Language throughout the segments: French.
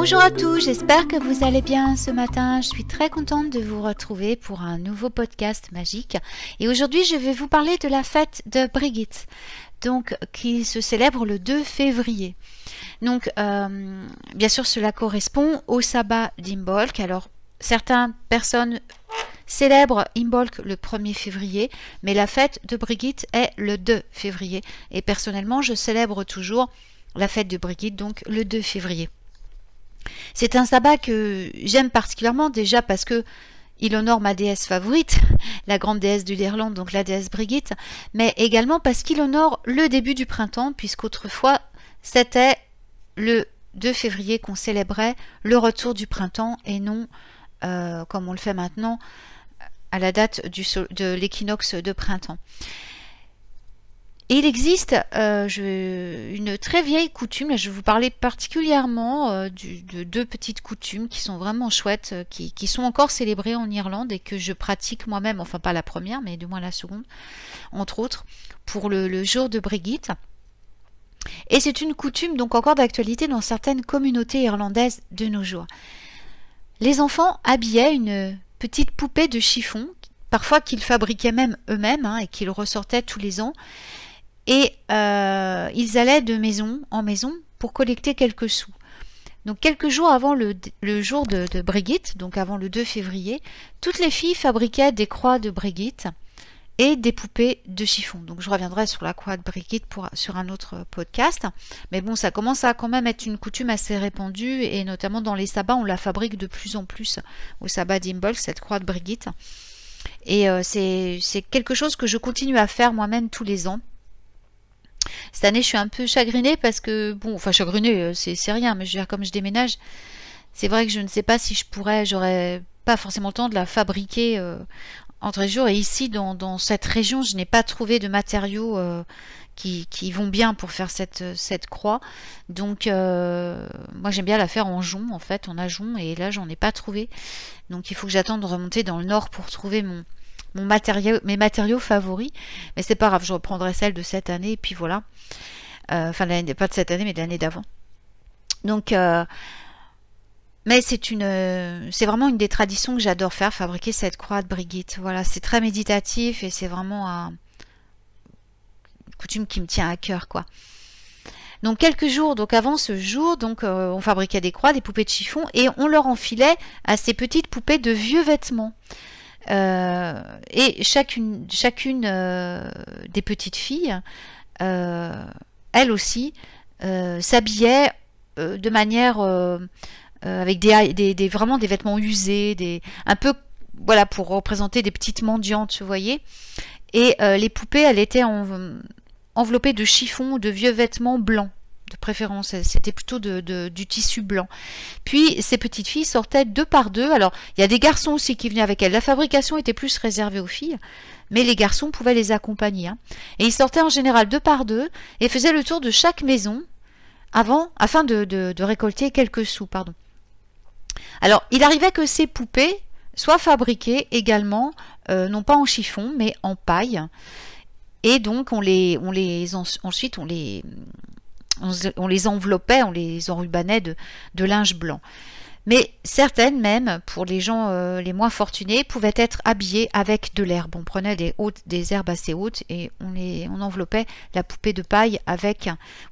Bonjour à tous, j'espère que vous allez bien ce matin. Je suis très contente de vous retrouver pour un nouveau podcast magique. Et aujourd'hui, je vais vous parler de la fête de Brigitte, donc qui se célèbre le 2 février. Donc, bien sûr, cela correspond au sabbat d'Imbolc. Alors, certaines personnes célèbrent Imbolc le 1er février, mais la fête de Brigitte est le 2 février. Et personnellement, je célèbre toujours la fête de Brigitte, donc le 2 février. C'est un sabbat que j'aime particulièrement, déjà parce que il honore ma déesse favorite, la grande déesse de l'Irlande, donc la déesse Brigitte, mais également parce qu'il honore le début du printemps, puisqu'autrefois c'était le 2 février qu'on célébrait le retour du printemps et non, comme on le fait maintenant, à la date de l'équinoxe de printemps. Et il existe une très vieille coutume, là je vais vous parler particulièrement de deux petites coutumes qui sont vraiment chouettes, qui sont encore célébrées en Irlande et que je pratique moi-même, enfin pas la première, mais du moins la seconde, entre autres, pour le jour de Brigitte. Et c'est une coutume donc encore d'actualité dans certaines communautés irlandaises de nos jours. Les enfants habillaient une petite poupée de chiffon, parfois qu'ils fabriquaient même eux-mêmes et qu'ils ressortaient tous les ans. Et ils allaient de maison en maison pour collecter quelques sous. Donc quelques jours avant le jour de Brigitte, donc avant le 2 février, toutes les filles fabriquaient des croix de Brigitte et des poupées de chiffon. Donc je reviendrai sur la croix de Brigitte sur un autre podcast. Mais bon, ça commence à quand même être une coutume assez répandue et notamment dans les sabbats, on la fabrique de plus en plus au sabbat d'Imbolc, cette croix de Brigitte. Et c'est quelque chose que je continue à faire moi-même tous les ans. Cette année, je suis un peu chagrinée parce que, bon, enfin chagrinée, c'est rien, mais je veux dire, comme je déménage, c'est vrai que je ne sais pas si j'aurais pas forcément le temps de la fabriquer entre les jours. Et ici, dans cette région, je n'ai pas trouvé de matériaux qui vont bien pour faire cette croix. Donc, moi, j'aime bien la faire en jonc, en fait, en ajonc, et là, j'en ai pas trouvé. Donc, il faut que j'attende de remonter dans le nord pour trouver mes matériaux favoris, mais c'est pas grave, je reprendrai celle de cette année et puis voilà, enfin pas de cette année mais de l'année d'avant. Donc mais c'est vraiment une des traditions que j'adore faire, fabriquer cette croix de Brigitte. Voilà, c'est très méditatif et c'est vraiment une coutume qui me tient à cœur, quoi. Donc quelques jours donc avant ce jour, donc on fabriquait des croix, des poupées de chiffon et on leur enfilait à ces petites poupées de vieux vêtements. Et chacune des petites filles, elle aussi, s'habillait de manière avec vraiment des vêtements usés, un peu voilà pour représenter des petites mendiantes, vous voyez. Et les poupées, elles étaient enveloppées de chiffon ou de vieux vêtements blancs. De préférence, c'était plutôt du tissu blanc. Puis ces petites filles sortaient deux par deux. Alors, il y a des garçons aussi qui venaient avec elles. La fabrication était plus réservée aux filles, mais les garçons pouvaient les accompagner. Et ils sortaient en général deux par deux et faisaient le tour de chaque maison afin de récolter quelques sous. Pardon. Alors, il arrivait que ces poupées soient fabriquées également, non pas en chiffon, mais en paille. Et donc, ensuite, on les enveloppait, on les enrubanait de linge blanc. Mais certaines même, pour les gens les moins fortunés, pouvaient être habillées avec de l'herbe. On prenait des herbes assez hautes et on enveloppait la poupée de paille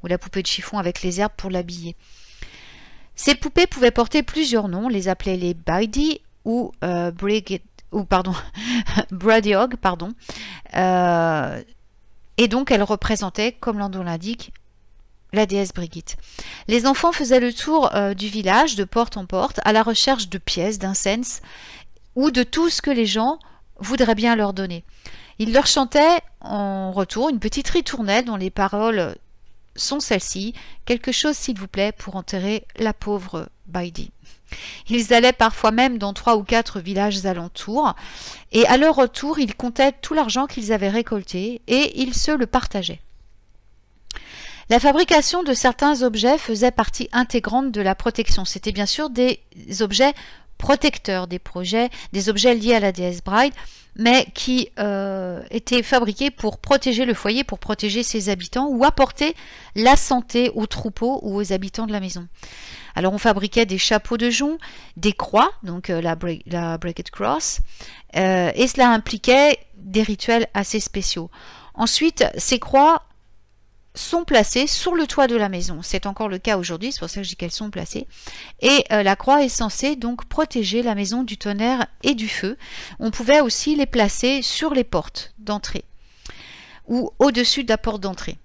ou la poupée de chiffon avec les herbes pour l'habiller. Ces poupées pouvaient porter plusieurs noms, on les appelait les Bidey ou Bradiog, pardon. Et donc elles représentaient, comme leur nom l'indique, la déesse Brigitte. Les enfants faisaient le tour du village de porte en porte à la recherche de pièces, d'incense ou de tout ce que les gens voudraient bien leur donner. Ils leur chantaient en retour une petite ritournelle dont les paroles sont celles-ci: quelque chose s'il vous plaît pour enterrer la pauvre Bidey. Ils allaient parfois même dans 3 ou 4 villages alentours et à leur retour ils comptaient tout l'argent qu'ils avaient récolté et ils se le partageaient. La fabrication de certains objets faisait partie intégrante de la protection. C'était bien sûr des objets protecteurs des objets liés à la déesse Bride, mais qui étaient fabriqués pour protéger le foyer, pour protéger ses habitants ou apporter la santé aux troupeaux ou aux habitants de la maison. Alors on fabriquait des chapeaux de jonc, des croix, donc la Bracket Cross, et cela impliquait des rituels assez spéciaux. Ensuite, ces croix sont placées sur le toit de la maison. C'est encore le cas aujourd'hui, c'est pour ça que je dis qu'elles sont placées. Et la croix est censée donc protéger la maison du tonnerre et du feu. On pouvait aussi les placer sur les portes d'entrée ou au-dessus de la porte d'entrée.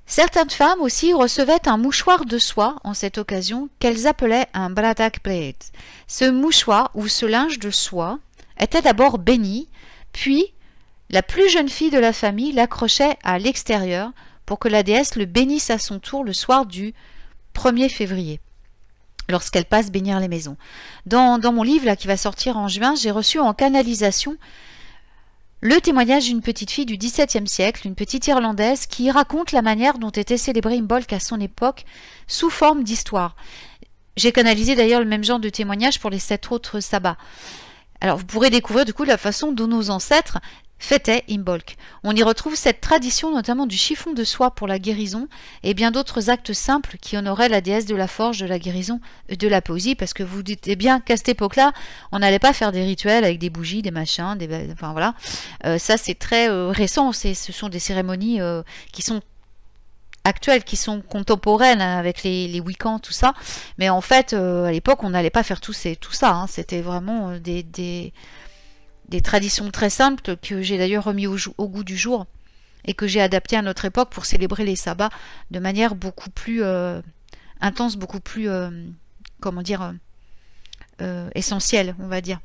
Certaines femmes aussi recevaient un mouchoir de soie en cette occasion qu'elles appelaient un bradag blade. Ce mouchoir ou ce linge de soie était d'abord béni, puis la plus jeune fille de la famille l'accrochait à l'extérieur pour que la déesse le bénisse à son tour le soir du 1er février, lorsqu'elle passe bénir les maisons. Dans mon livre là, qui va sortir en juin, j'ai reçu en canalisation le témoignage d'une petite fille du XVIIe siècle, une petite Irlandaise, qui raconte la manière dont était célébré Imbolc à son époque sous forme d'histoire. J'ai canalisé d'ailleurs le même genre de témoignage pour les 7 autres sabbats. Alors vous pourrez découvrir du coup la façon dont nos ancêtres fêtait Imbolc. On y retrouve cette tradition notamment du chiffon de soie pour la guérison et bien d'autres actes simples qui honoraient la déesse de la forge, de la guérison et de la poésie, parce que vous dites bien qu'à cette époque-là, on n'allait pas faire des rituels avec des bougies, des machins, enfin voilà. Ça c'est très récent, ce sont des cérémonies qui sont actuelles, qui sont contemporaines avec les Wiccans, tout ça. Mais en fait, à l'époque, on n'allait pas faire tout ça. Hein. C'était vraiment des traditions très simples que j'ai d'ailleurs remis au goût du jour et que j'ai adapté à notre époque pour célébrer les sabbats de manière beaucoup plus intense, beaucoup plus essentielle, on va dire.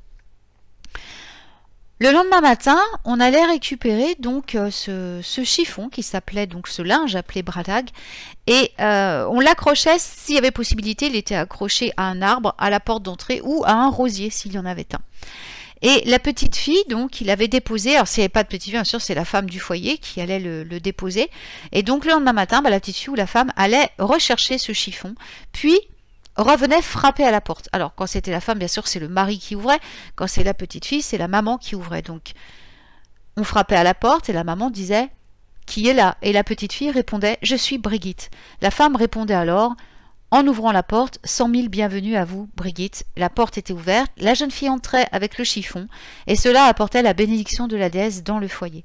Le lendemain matin, on allait récupérer donc ce chiffon qui s'appelait donc ce linge appelé bradag et on l'accrochait, s'il y avait possibilité, il était accroché à un arbre, à la porte d'entrée ou à un rosier s'il y en avait un. Et la petite fille, donc, il avait déposé, alors s'il n'y avait pas de petite fille, bien sûr, c'est la femme du foyer qui allait le déposer. Et donc, le lendemain matin, la petite fille ou la femme allait rechercher ce chiffon, puis revenait frapper à la porte. Alors, quand c'était la femme, bien sûr, c'est le mari qui ouvrait. Quand c'est la petite fille, c'est la maman qui ouvrait. Donc, on frappait à la porte et la maman disait « Qui est là ?» Et la petite fille répondait « Je suis Brigitte ». La femme répondait alors en ouvrant la porte, 100 000 bienvenus à vous, Brigitte. La porte était ouverte, la jeune fille entrait avec le chiffon, et cela apportait la bénédiction de la déesse dans le foyer.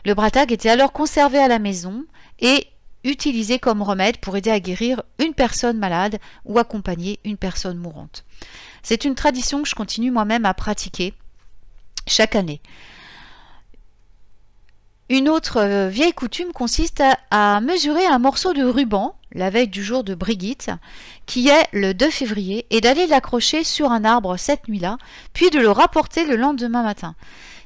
Le bradag était alors conservé à la maison et utilisé comme remède pour aider à guérir une personne malade ou accompagner une personne mourante. C'est une tradition que je continue moi-même à pratiquer chaque année. Une autre vieille coutume consiste à mesurer un morceau de ruban la veille du jour de Brigitte, qui est le 2 février, et d'aller l'accrocher sur un arbre cette nuit-là, puis de le rapporter le lendemain matin.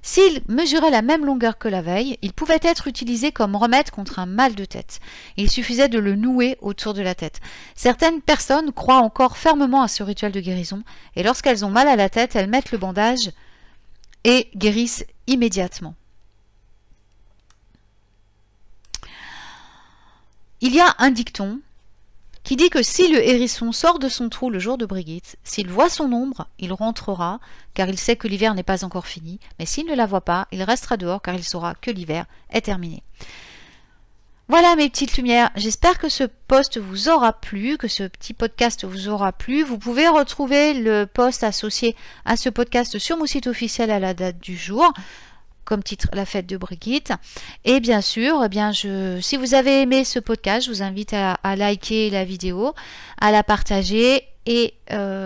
S'il mesurait la même longueur que la veille, il pouvait être utilisé comme remède contre un mal de tête. Il suffisait de le nouer autour de la tête. Certaines personnes croient encore fermement à ce rituel de guérison, et lorsqu'elles ont mal à la tête, elles mettent le bandage et guérissent immédiatement. Il y a un dicton qui dit que si le hérisson sort de son trou le jour de Brigitte, s'il voit son ombre, il rentrera, car il sait que l'hiver n'est pas encore fini, mais s'il ne la voit pas, il restera dehors, car il saura que l'hiver est terminé. Voilà mes petites lumières, j'espère que ce post vous aura plu, que ce petit podcast vous aura plu. Vous pouvez retrouver le post associé à ce podcast sur mon site officiel à la date du jour, comme titre la fête de Brigitte. Et bien sûr, si vous avez aimé ce podcast, je vous invite à liker la vidéo, à la partager et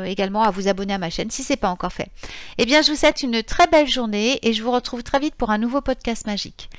également à vous abonner à ma chaîne si ce n'est pas encore fait. Et bien, je vous souhaite une très belle journée et je vous retrouve très vite pour un nouveau podcast magique.